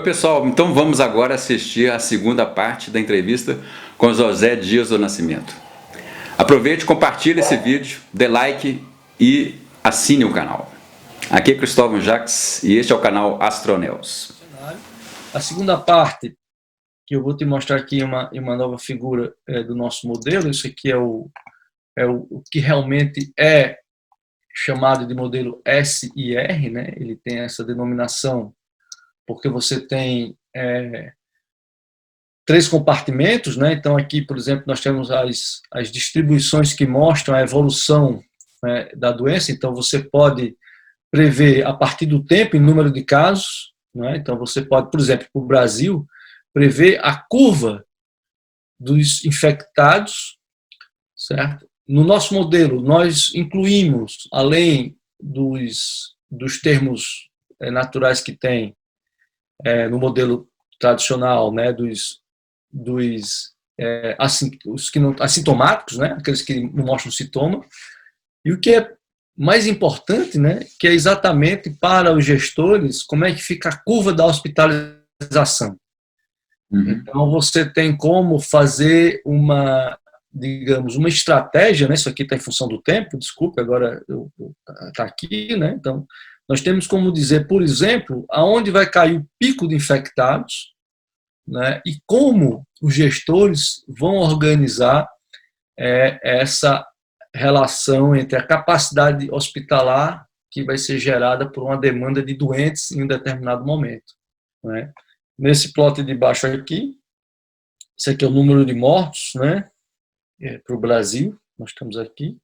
pessoal, então vamos agora assistir a segunda parte da entrevista com José Dias do Nascimento. Aproveite, compartilhe esse vídeo, dê like e assine o canal. Aqui é Cristóvão Jacques e este é o canal Astroneus. A segunda parte, que eu vou te mostrar aqui uma nova figura do nosso modelo. Isso aqui é o que realmente é chamado de modelo SIR, né? Ele tem essa denominação porque você tem 3 compartimentos, né? Então aqui, por exemplo, nós temos as distribuições que mostram a evolução, né, da doença. Então você pode prever a partir do tempo em número de casos, né? Então você pode, por exemplo, para o Brasil, prever a curva dos infectados, certo? No nosso modelo, nós incluímos, além dos termos naturais que tem no modelo tradicional, né, os que não assintomáticos, né, aqueles que não mostram sintoma, e o que é mais importante, né, que é exatamente para os gestores como é que fica a curva da hospitalização. Então você tem como fazer digamos, uma estratégia, né? Isso aqui está em função do tempo, desculpe, agora está aqui, né? Então, nós temos como dizer, por exemplo, aonde vai cair o pico de infectados, né? E como os gestores vão organizar essa relação entre a capacidade hospitalar que vai ser gerada por uma demanda de doentes em um determinado momento, né? Nesse plot de baixo aqui, esse aqui é o número de mortos, né? Para o Brasil, nós estamos aqui.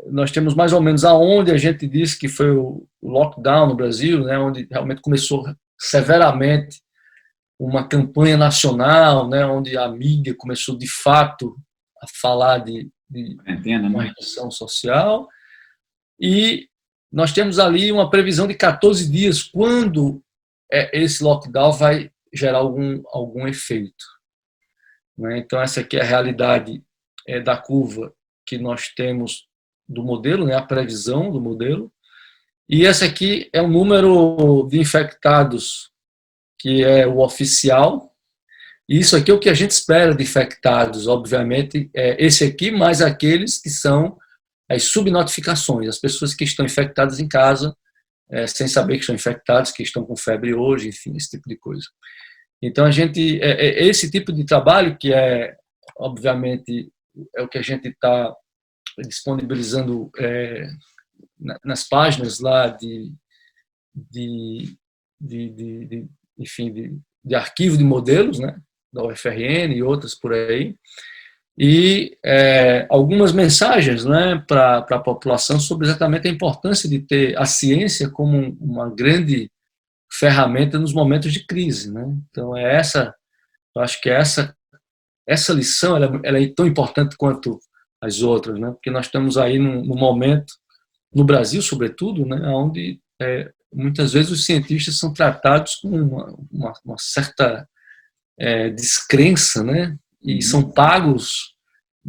Nós temos mais ou menos aonde a gente disse que foi o lockdown no Brasil, né, onde realmente começou severamente uma campanha nacional, né, onde a mídia começou de fato a falar de uma redução social. E nós temos ali uma previsão de 14 dias quando esse lockdown vai gerar algum efeito. Então, essa aqui é a realidade da curva que nós temos do modelo, né, a previsão do modelo. E esse aqui é o número de infectados, que é o oficial. E isso aqui é o que a gente espera de infectados, obviamente, esse aqui mais aqueles que são as subnotificações, as pessoas que estão infectadas em casa, sem saber que estão infectados, que estão com febre hoje, enfim, esse tipo de coisa. Então, esse tipo de trabalho que obviamente, é o que a gente está disponibilizando nas páginas lá enfim, de arquivo de modelos, né, da UFRN e outras por aí, e algumas mensagens, né, para a população sobre exatamente a importância de ter a ciência como uma grande ferramenta nos momentos de crise, né? Então eu acho que essa lição ela é tão importante quanto as outras, né? Porque nós estamos aí num momento, no Brasil sobretudo, né, onde muitas vezes os cientistas são tratados com uma certa descrença, né? E são pagos,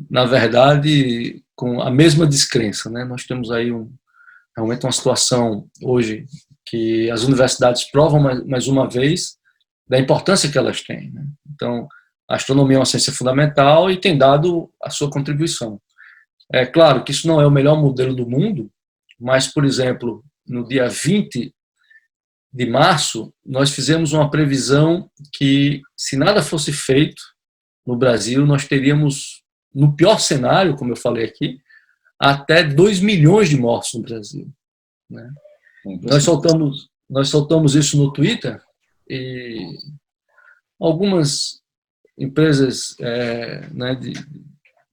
na verdade, com a mesma descrença, né? Nós temos aí realmente uma situação hoje que as universidades provam mais uma vez da importância que elas têm, né? Então, a astronomia é uma ciência fundamental e tem dado a sua contribuição. É claro que isso não é o melhor modelo do mundo, mas, por exemplo, no dia 20 de março, nós fizemos uma previsão que, se nada fosse feito no Brasil, nós teríamos, no pior cenário, como eu falei aqui, até 2 milhões de mortos no Brasil, né? Nós soltamos isso no Twitter e algumas empresas né, de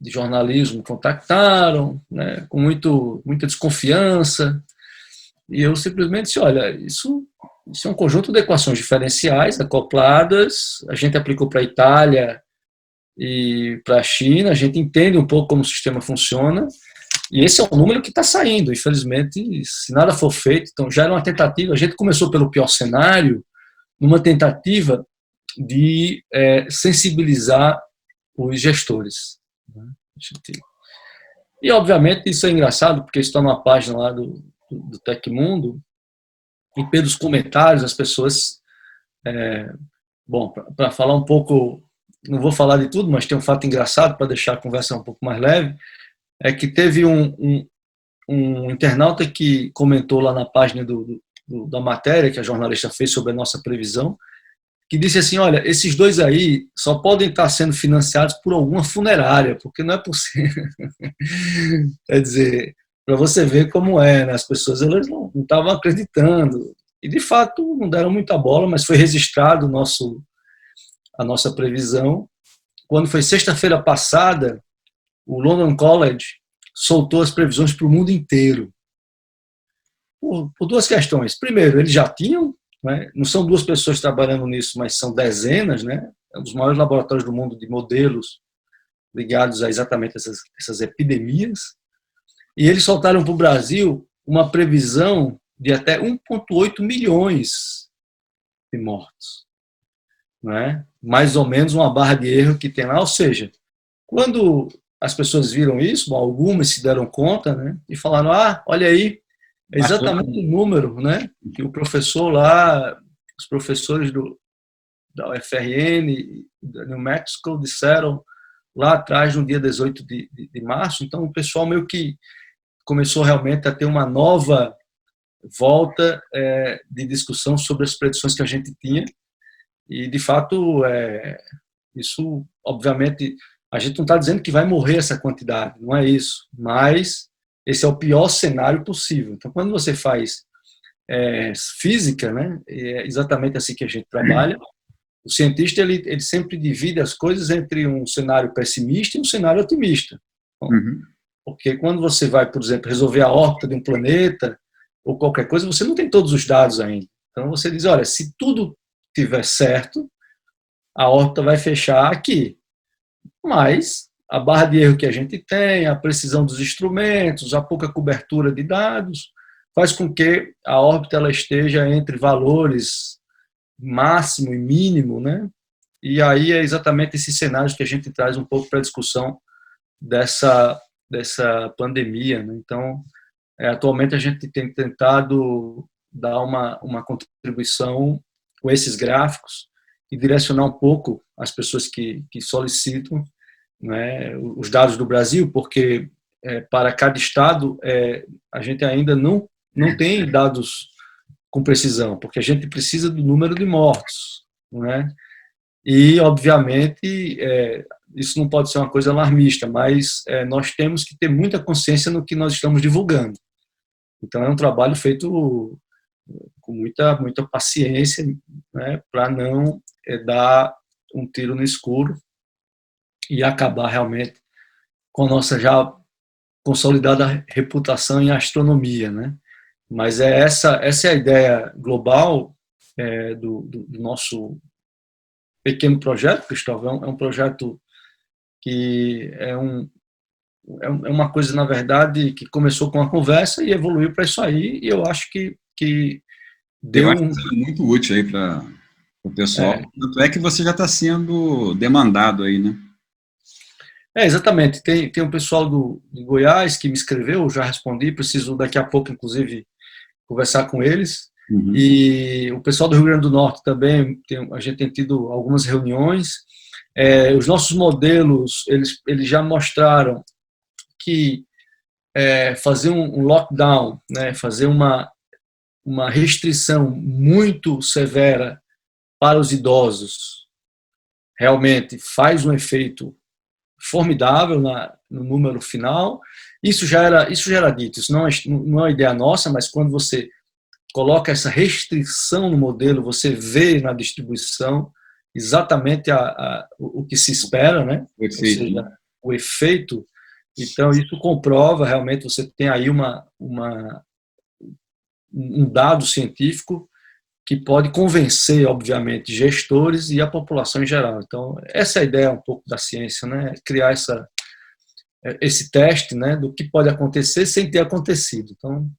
jornalismo contactaram, né, com muita desconfiança, e eu simplesmente disse, olha, isso é um conjunto de equações diferenciais acopladas, a gente aplicou para a Itália e para a China, a gente entende um pouco como o sistema funciona, e esse é o número que está saindo. Infelizmente, se nada for feito, então já era uma tentativa. A gente começou pelo pior cenário, numa tentativa de sensibilizar os gestores. E, obviamente, isso é engraçado, porque está numa página lá do Tecmundo, e pelos comentários, as pessoas... bom, para falar um pouco, não vou falar de tudo, mas tem um fato engraçado para deixar a conversa um pouco mais leve, é que teve um internauta que comentou lá na página da matéria que a jornalista fez sobre a nossa previsão, que disse assim, olha, esses dois aí só podem estar sendo financiados por alguma funerária, porque não é possível. Quer dizer, para você ver como é, né? As pessoas elas não estavam acreditando, e de fato não deram muita bola, mas foi registrado a nossa previsão. Quando foi sexta-feira passada, o London College soltou as previsões para o mundo inteiro. Por duas questões. Primeiro, eles já tinham, né? Não são duas pessoas trabalhando nisso, mas são dezenas, né? É um dos maiores laboratórios do mundo de modelos ligados a exatamente essas epidemias. E eles soltaram para o Brasil uma previsão de até 1,8 milhões de mortos. Né? Mais ou menos uma barra de erro que tem lá. Ou seja, quando as pessoas viram isso, algumas se deram conta, né? E falaram, olha aí, é exatamente o número, né? Que o professor lá, os professores da UFRN e da New Mexico disseram lá atrás, no dia 18 de março. Então, o pessoal meio que começou realmente a ter uma nova volta de discussão sobre as predições que a gente tinha. E, de fato, isso, obviamente, a gente não está dizendo que vai morrer essa quantidade, não é isso, mas esse é o pior cenário possível. Então, quando você faz física, né, é exatamente assim que a gente trabalha, o cientista ele sempre divide as coisas entre um cenário pessimista e um cenário otimista. Bom, porque quando você vai, por exemplo, resolver a órbita de um planeta ou qualquer coisa, você não tem todos os dados ainda. Então, você diz, olha, se tudo tiver certo, a órbita vai fechar aqui. Mas a barra de erro que a gente tem, a precisão dos instrumentos, a pouca cobertura de dados, faz com que a órbita ela esteja entre valores máximo e mínimo, né? E aí é exatamente esses cenários que a gente traz um pouco para a discussão dessa pandemia, né? Então, atualmente a gente tem tentado dar uma contribuição com esses gráficos e direcionar um pouco as pessoas que solicitam, né, os dados do Brasil, porque para cada estado a gente ainda não tem dados com precisão, porque a gente precisa do número de mortos, né? E, obviamente, isso não pode ser uma coisa alarmista, mas nós temos que ter muita consciência no que nós estamos divulgando. Então, é um trabalho feito com muita paciência, né, para não dar um tiro no escuro e acabar realmente com a nossa já consolidada reputação em astronomia, né? Mas essa é a ideia global do nosso pequeno projeto, Cristóvão. É um projeto que é uma coisa, na verdade, que começou com uma conversa e evoluiu para isso aí, e eu acho que deu muito útil aí para o pessoal. Tanto é que você já está sendo demandado aí, né? Exatamente. Tem um pessoal de Goiás que me escreveu, já respondi, preciso daqui a pouco, inclusive, conversar com eles. E o pessoal do Rio Grande do Norte também, a gente tem tido algumas reuniões. Os nossos modelos, eles já mostraram que fazer um lockdown, né, fazer uma restrição muito severa para os idosos, realmente faz um efeito formidável no número final. Isso já era dito, isso não é uma ideia nossa, mas quando você coloca essa restrição no modelo, você vê na distribuição exatamente o que se espera, né? Ou seja, o efeito. Então, isso comprova, realmente, você tem aí um dado científico que pode convencer, obviamente, gestores e a população em geral. Então, essa é a ideia um pouco da ciência, né? Criar esse teste, né, do que pode acontecer sem ter acontecido. Então,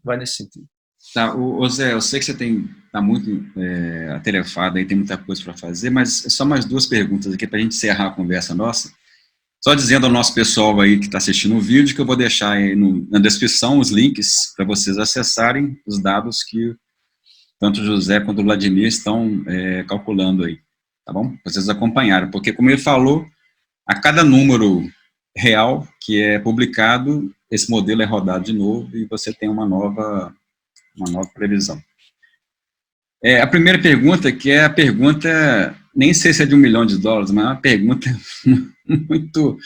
vai nesse sentido. Tá, Zé, eu sei que você está muito atarefado aí, tem muita coisa para fazer, mas só mais duas perguntas aqui para a gente encerrar a conversa nossa. Só dizendo ao nosso pessoal aí que está assistindo o vídeo que eu vou deixar aí na descrição os links para vocês acessarem os dados que tanto o José quanto o Vladimir estão calculando aí, tá bom? Vocês acompanharam, porque como ele falou, a cada número real que é publicado, esse modelo é rodado de novo e você tem uma nova previsão. A primeira pergunta, que é a pergunta, nem sei se é de $1 milhão, mas é uma pergunta muito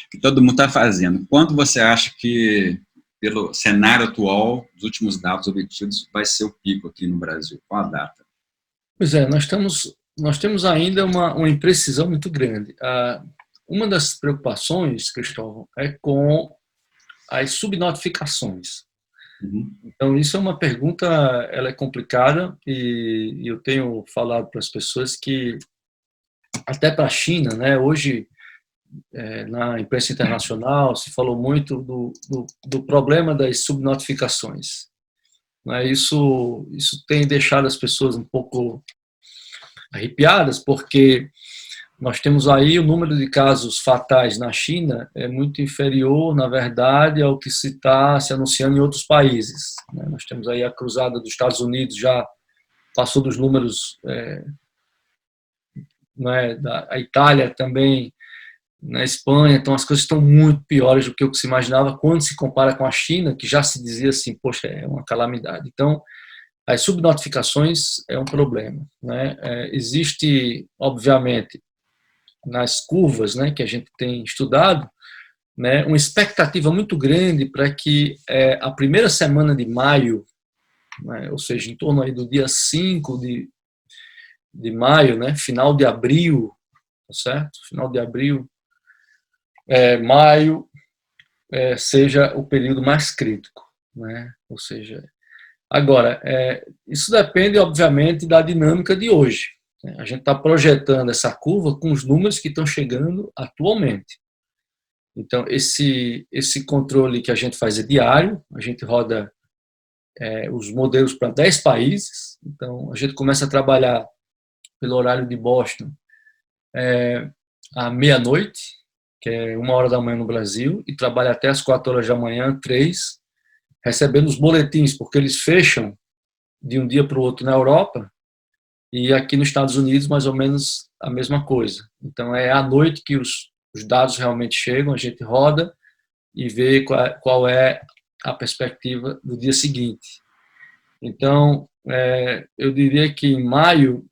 que todo mundo está fazendo. Quando você acha que, pelo cenário atual, dos últimos dados obtidos, vai ser o pico aqui no Brasil? Qual a data? Pois é, nós temos ainda uma imprecisão muito grande. Uma das preocupações, Cristóvão, é com as subnotificações. Uhum. Então, isso é uma pergunta, ela é complicada, e eu tenho falado para as pessoas que, até para a China, né, hoje, na imprensa internacional, se falou muito do problema das subnotificações. Né, isso tem deixado as pessoas um pouco arrepiadas, porque nós temos aí o número de casos fatais na China é muito inferior, na verdade, ao que se está se anunciando em outros países. Nós temos aí a cruzada dos Estados Unidos, já passou dos números, a Itália também, na Espanha, então as coisas estão muito piores do que o que se imaginava quando se compara com a China, que já se dizia assim, poxa, é uma calamidade. Então, as subnotificações é um problema. Existe, obviamente, nas curvas, que a gente tem estudado, uma expectativa muito grande para que a primeira semana de maio, ou seja, em torno aí do dia 5 de maio, final de abril, certo? Final de abril, maio, seja o período mais crítico. Ou seja, agora, isso depende, obviamente, da dinâmica de hoje. A gente está projetando essa curva com os números que estão chegando atualmente. Então, esse controle que a gente faz é diário, a gente roda os modelos para 10 países, então a gente começa a trabalhar pelo horário de Boston à meia-noite, que é 1h da manhã no Brasil, e trabalha até as 4h da manhã, 3, recebendo os boletins, porque eles fecham de um dia para o outro na Europa, e aqui nos Estados Unidos, mais ou menos a mesma coisa. Então, é à noite que os dados realmente chegam, a gente roda e vê qual é a perspectiva do dia seguinte. Então, eu diria que em maio,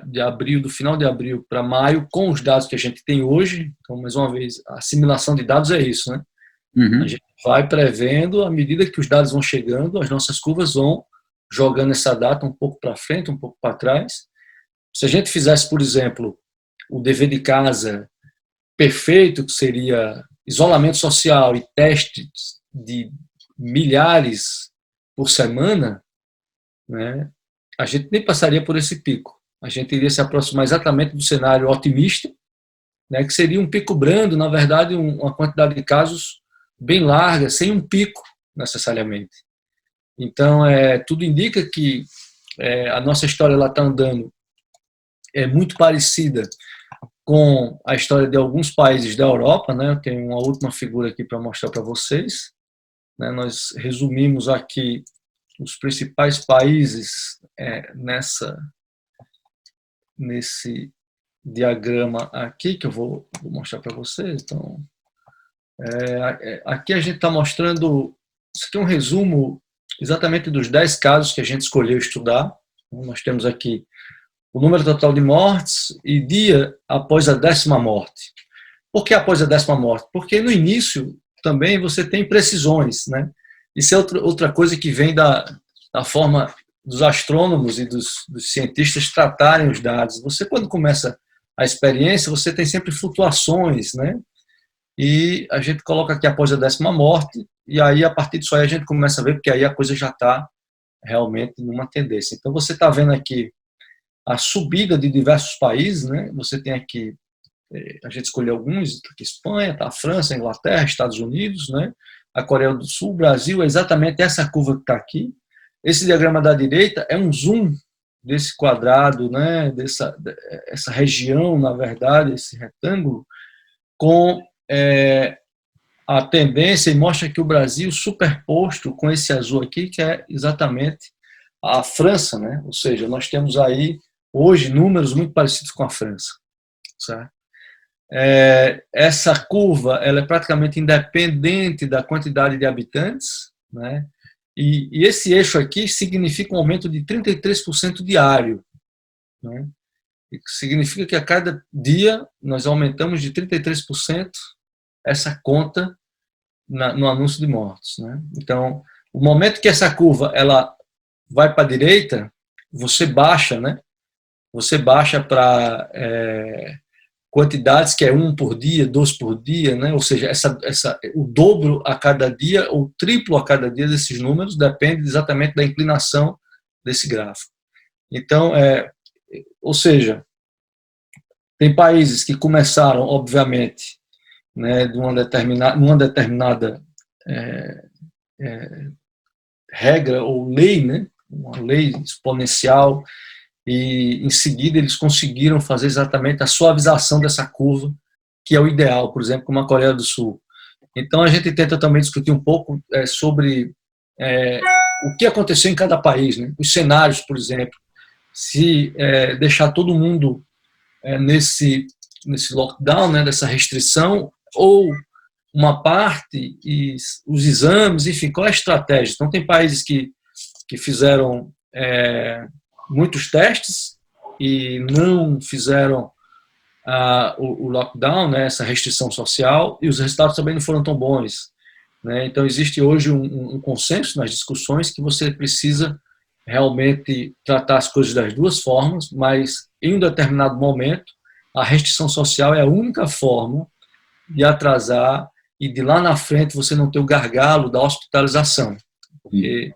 de abril, do final de abril para maio, com os dados que a gente tem hoje, então, mais uma vez, a assimilação de dados é isso, né? Uhum. A gente vai prevendo, à medida que os dados vão chegando, as nossas curvas vão jogando essa data um pouco para frente, um pouco para trás. Se a gente fizesse, por exemplo, o dever de casa perfeito, que seria isolamento social e testes de milhares por semana, a gente nem passaria por esse pico. A gente iria se aproximar exatamente do cenário otimista, que seria um pico brando, na verdade, uma quantidade de casos bem larga, sem um pico, necessariamente. Então, tudo indica que a nossa história está andando muito parecida com a história de alguns países da Europa. Eu tenho uma última figura aqui para mostrar para vocês. Nós resumimos aqui os principais países nesse diagrama aqui, que eu vou mostrar para vocês. Então, aqui a gente está mostrando, isso aqui é um resumo exatamente dos 10 casos que a gente escolheu estudar. Nós temos aqui o número total de mortes e dia após a 10ª morte. Por que após a 10ª morte? Porque no início também você tem precisões, Isso é outra coisa que vem da forma dos astrônomos e dos cientistas tratarem os dados. Você, quando começa a experiência, você tem sempre flutuações, E a gente coloca aqui após a 10ª morte, e aí, a partir disso aí, a gente começa a ver, porque aí a coisa já está realmente numa tendência. Então, você está vendo aqui a subida de diversos países, Você tem aqui, a gente escolheu alguns, aqui Espanha, tá, a França, a Inglaterra, Estados Unidos, a Coreia do Sul, o Brasil, é exatamente essa curva que está aqui. Esse diagrama da direita é um zoom desse quadrado, essa região, na verdade, esse retângulo, com a tendência, e mostra que o Brasil superposto com esse azul aqui, que é exatamente a França, né? Ou seja, nós temos aí hoje números muito parecidos com a França, certo? Essa curva ela é praticamente independente da quantidade de habitantes, né? E esse eixo aqui significa um aumento de 33% diário, né? Significa que a cada dia nós aumentamos de 33% essa conta no anúncio de mortos, né? Então, o momento que essa curva ela vai para a direita, você baixa, né? Você baixa para quantidades que é 1 por dia, 2 por dia, né? Ou seja, o dobro a cada dia, ou triplo a cada dia desses números, depende exatamente da inclinação desse gráfico. Então, ou seja, tem países que começaram, obviamente, né, de uma determinada regra ou lei, né, uma lei exponencial, e em seguida eles conseguiram fazer exatamente a suavização dessa curva, que é o ideal, por exemplo, como a Coreia do Sul. Então a gente tenta também discutir um pouco sobre o que aconteceu em cada país, né, os cenários, por exemplo, se deixar todo mundo nesse lockdown, né, dessa restrição, ou uma parte, e os exames, enfim, qual é a estratégia? Então, tem países que fizeram muitos testes e não fizeram o lockdown, né, essa restrição social, e os resultados também não foram tão bons, né? Então, existe hoje um consenso nas discussões que você precisa realmente tratar as coisas das duas formas, mas em um determinado momento, a restrição social é a única forma de atrasar e de lá na frente você não ter o gargalo da hospitalização. Porque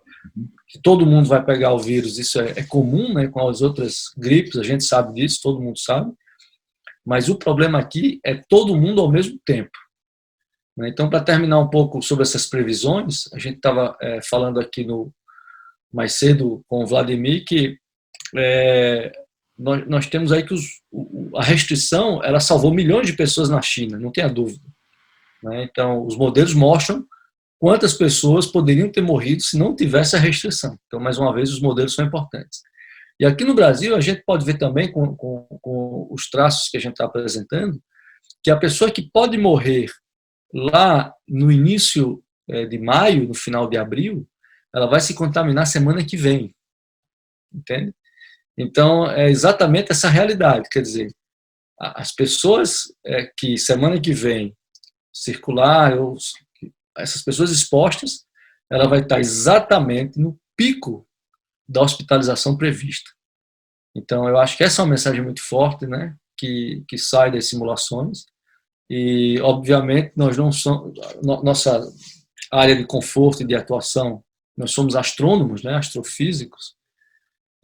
todo mundo vai pegar o vírus, isso é comum, né, com as outras gripes, a gente sabe disso, todo mundo sabe, mas o problema aqui é todo mundo ao mesmo tempo. Então, para terminar um pouco sobre essas previsões, a gente estava falando aqui mais cedo com o Vladimir que nós temos aí que a restrição ela salvou milhões de pessoas na China, não tenha dúvida, né? Então, os modelos mostram quantas pessoas poderiam ter morrido se não tivesse a restrição. Então, mais uma vez, os modelos são importantes. E aqui no Brasil, a gente pode ver também, com os traços que a gente está apresentando, que a pessoa que pode morrer lá no início de maio, no final de abril, ela vai se contaminar semana que vem. Entende? Então, é exatamente essa realidade. Quer dizer, as pessoas que semana que vem circular, essas pessoas expostas, ela vai estar exatamente no pico da hospitalização prevista. Então, eu acho que essa é uma mensagem muito forte, né, que sai das simulações. E, obviamente, nós não somos, nossa área de conforto e de atuação, nós somos astrônomos, né, astrofísicos,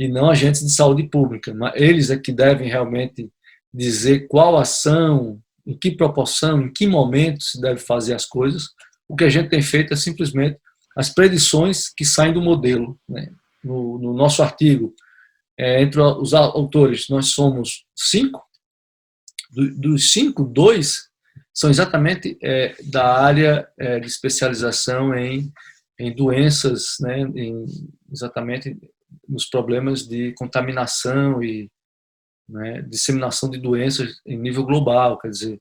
e não agentes de saúde pública. Mas eles é que devem realmente dizer qual ação, em que proporção, em que momento se deve fazer as coisas. O que a gente tem feito é simplesmente as predições que saem do modelo, né? No nosso artigo, entre os autores, nós somos 5. Dos 5, 2 são exatamente da área de especialização em doenças, né? Exatamente nos problemas de contaminação e, né, disseminação de doenças em nível global. Quer dizer,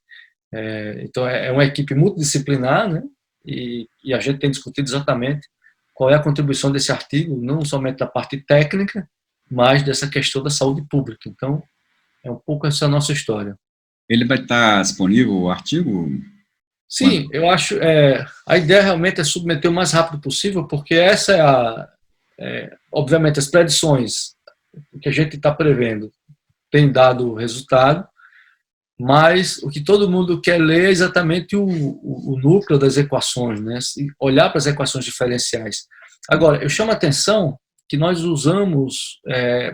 então é uma equipe multidisciplinar, né? E a gente tem discutido exatamente qual é a contribuição desse artigo, não somente da parte técnica, mas dessa questão da saúde pública. Então, é um pouco essa nossa história. Ele vai estar disponível, o artigo? Sim, eu acho. A ideia realmente é submeter o mais rápido possível, porque essa obviamente, as predições que a gente está prevendo têm dado resultado, mas o que todo mundo quer ler é exatamente o núcleo das equações, né? Olhar para as equações diferenciais. Agora, eu chamo a atenção que nós usamos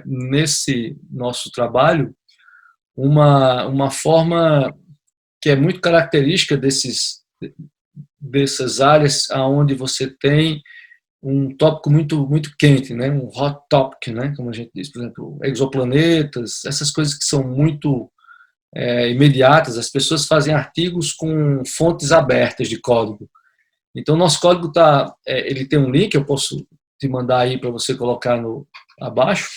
nesse nosso trabalho uma forma que é muito característica dessas áreas onde você tem um tópico muito, muito quente, né? Um hot topic, né? Como a gente diz, por exemplo, exoplanetas, essas coisas que são muito imediatas. As pessoas fazem artigos com fontes abertas de código. Então, nosso código ele tem um link, eu posso te mandar aí para você colocar abaixo.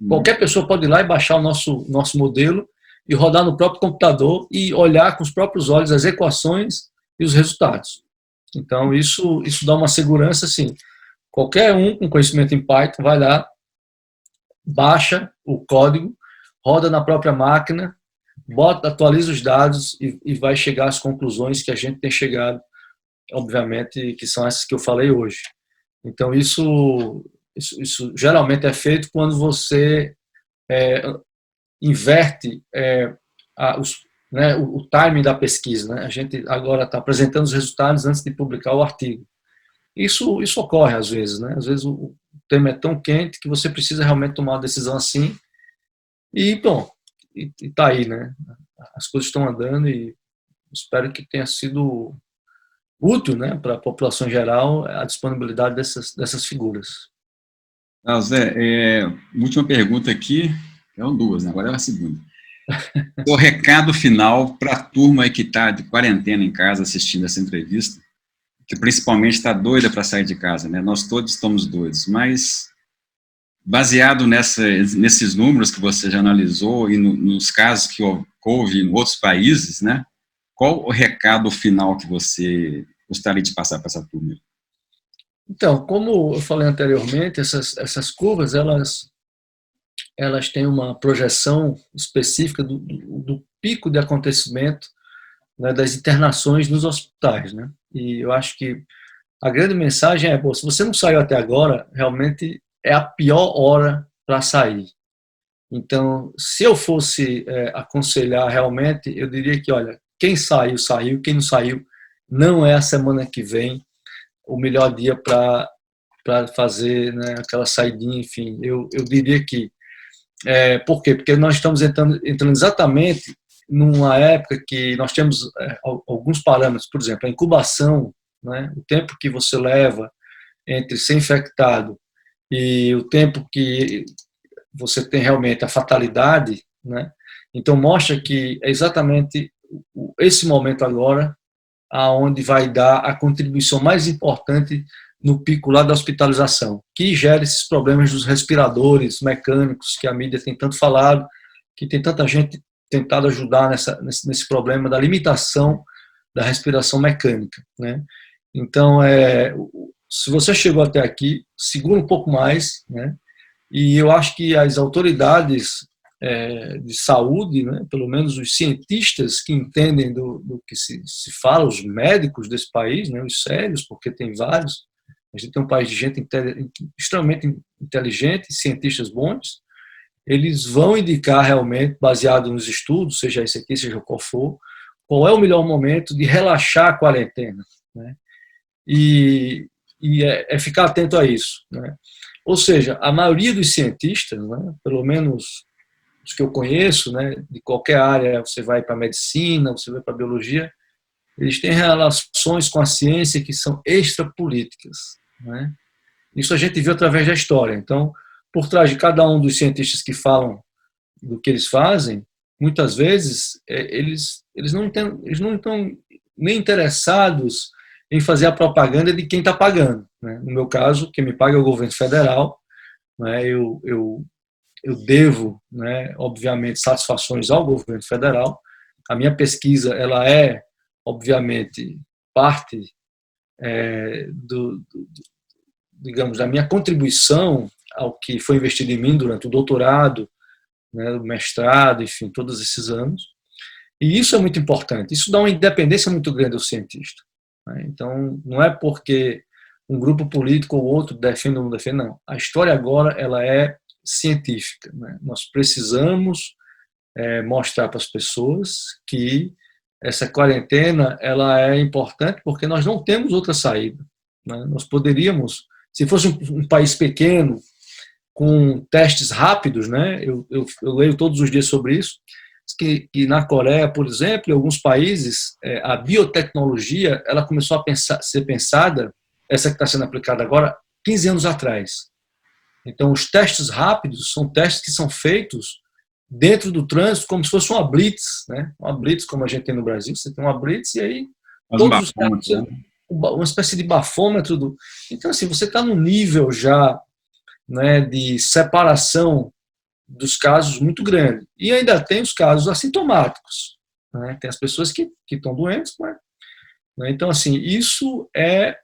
Qualquer pessoa pode ir lá e baixar o nosso modelo e rodar no próprio computador e olhar com os próprios olhos as equações e os resultados. Então, isso dá uma segurança, assim, qualquer um com conhecimento em Python vai lá, baixa o código, roda na própria máquina, atualiza os dados e vai chegar às conclusões que a gente tem chegado, obviamente, que são essas que eu falei hoje. Então, isso geralmente é feito quando você inverte o timing da pesquisa. Né? A gente agora está apresentando os resultados antes de publicar o artigo. Isso ocorre às vezes. Né? Às vezes o tema é tão quente que você precisa realmente tomar uma decisão assim. E, bom, está aí. Né? As coisas estão andando e espero que tenha sido útil, né, para a população geral a disponibilidade dessas figuras. Zé, última pergunta aqui, eram duas, né? Agora é a segunda. O recado final para a turma que está de quarentena em casa assistindo essa entrevista, que principalmente está doida para sair de casa, né? Nós todos estamos doidos, mas baseado nesses números que você já analisou e nos casos que houve em outros países, né? Qual o recado final que você gostaria de passar para essa turma? Então, como eu falei anteriormente, essas curvas, elas têm uma projeção específica do pico de acontecimento, né, das internações nos hospitais. Né? E eu acho que a grande mensagem é, se você não saiu até agora, realmente é a pior hora para sair. Então, se eu fosse aconselhar realmente, eu diria que, olha, quem saiu, saiu, quem não saiu, não é a semana que vem o melhor dia para fazer, né, aquela saidinha, enfim. Eu diria que... por quê? Porque nós estamos entrando exatamente numa época que nós temos alguns parâmetros, por exemplo, a incubação, né, o tempo que você leva entre ser infectado e o tempo que você tem realmente a fatalidade, né? Então mostra que é exatamente esse momento agora aonde vai dar a contribuição mais importante no pico lá da hospitalização, que gera esses problemas dos respiradores mecânicos que a mídia tem tanto falado, que tem tanta gente tentado ajudar nesse problema da limitação da respiração mecânica. Né? Então, se você chegou até aqui, segura um pouco mais, né? E eu acho que as autoridades de saúde, né, pelo menos os cientistas que entendem do que se fala, os médicos desse país, né, os sérios, porque tem vários, a gente tem um país de gente extremamente inteligente, cientistas bons, eles vão indicar realmente, baseado nos estudos, seja esse aqui, seja qual for, qual é o melhor momento de relaxar a quarentena. Né? E ficar atento a isso. Né? Ou seja, a maioria dos cientistas, né, pelo menos os que eu conheço, né, de qualquer área, você vai para a medicina, você vai para a biologia, eles têm relações com a ciência que são extrapolíticas. Né? Isso a gente viu através da história. Então, por trás de cada um dos cientistas que falam do que eles fazem, muitas vezes eles não estão nem interessados em fazer a propaganda de quem está pagando. Né? No meu caso, quem me paga é o governo federal. Né? Eu devo, né, obviamente, satisfações ao governo federal. A minha pesquisa, ela é, obviamente, parte digamos, da minha contribuição ao que foi investido em mim durante o doutorado, né, o mestrado, enfim, todos esses anos. E isso é muito importante. Isso dá uma independência muito grande ao cientista. Né? Então, não é porque um grupo político ou outro defende ou não defende, não. A história agora, ela é científica. Né? Nós precisamos mostrar para as pessoas que essa quarentena ela é importante porque nós não temos outra saída. Né? Nós poderíamos, se fosse um país pequeno, com testes rápidos, né? Eu leio todos os dias sobre isso, que na Coreia, por exemplo, em alguns países, a biotecnologia ela começou a ser pensada, essa que está sendo aplicada agora, 15 anos atrás. Então, os testes rápidos são testes que são feitos dentro do trânsito como se fosse uma blitz, né? Uma blitz como a gente tem no Brasil, você tem uma blitz e aí todos os testes, uma espécie de bafômetro do... Então, assim, você está no nível já, né, de separação dos casos muito grande. E ainda tem os casos assintomáticos, né? Tem as pessoas que estão doentes, mas, né? Então, assim, isso é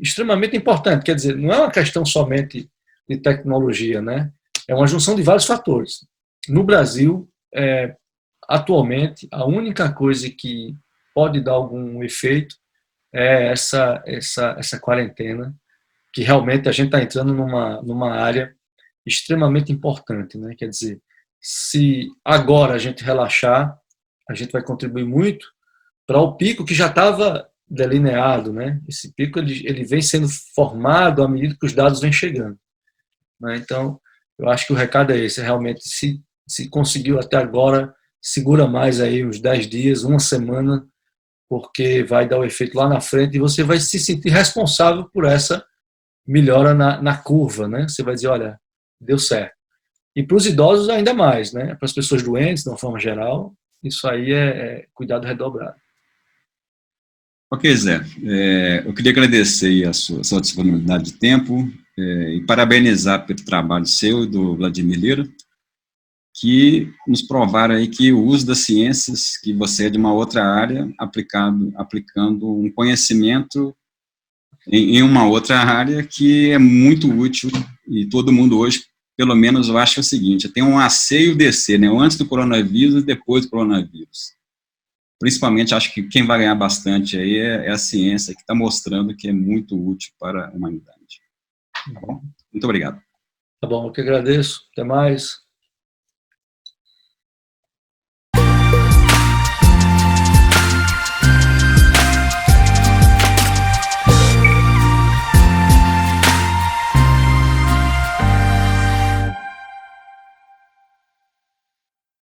extremamente importante. Quer dizer, não é uma questão somente de tecnologia, né? É uma junção de vários fatores. No Brasil, atualmente, a única coisa que pode dar algum efeito é essa quarentena, que realmente a gente está entrando numa área extremamente importante, né? Quer dizer, se agora a gente relaxar, a gente vai contribuir muito para o pico que já estava delineado, né? Esse pico ele vem sendo formado à medida que os dados vêm chegando, né? Então, eu acho que o recado é esse, realmente, se conseguiu até agora, segura mais aí uns 10 dias, uma semana, porque vai dar o efeito lá na frente e você vai se sentir responsável por essa melhora na curva, né? Você vai dizer, olha, deu certo. E para os idosos ainda mais, né? Para as pessoas doentes, de uma forma geral, isso aí é cuidado redobrado. Ok, Zé, eu queria agradecer aí a sua disponibilidade de tempo e parabenizar pelo trabalho seu e do Vladimir Lira, que nos provaram aí que o uso das ciências, que você é de uma outra área, aplicando um conhecimento em uma outra área que é muito útil, e todo mundo hoje, pelo menos, eu acho o seguinte, tem um AC e o DC, né, antes do coronavírus e depois do coronavírus. Principalmente, acho que quem vai ganhar bastante aí é a ciência, que está mostrando que é muito útil para a humanidade. Tá bom? Muito obrigado. Tá bom, eu que agradeço. Até mais.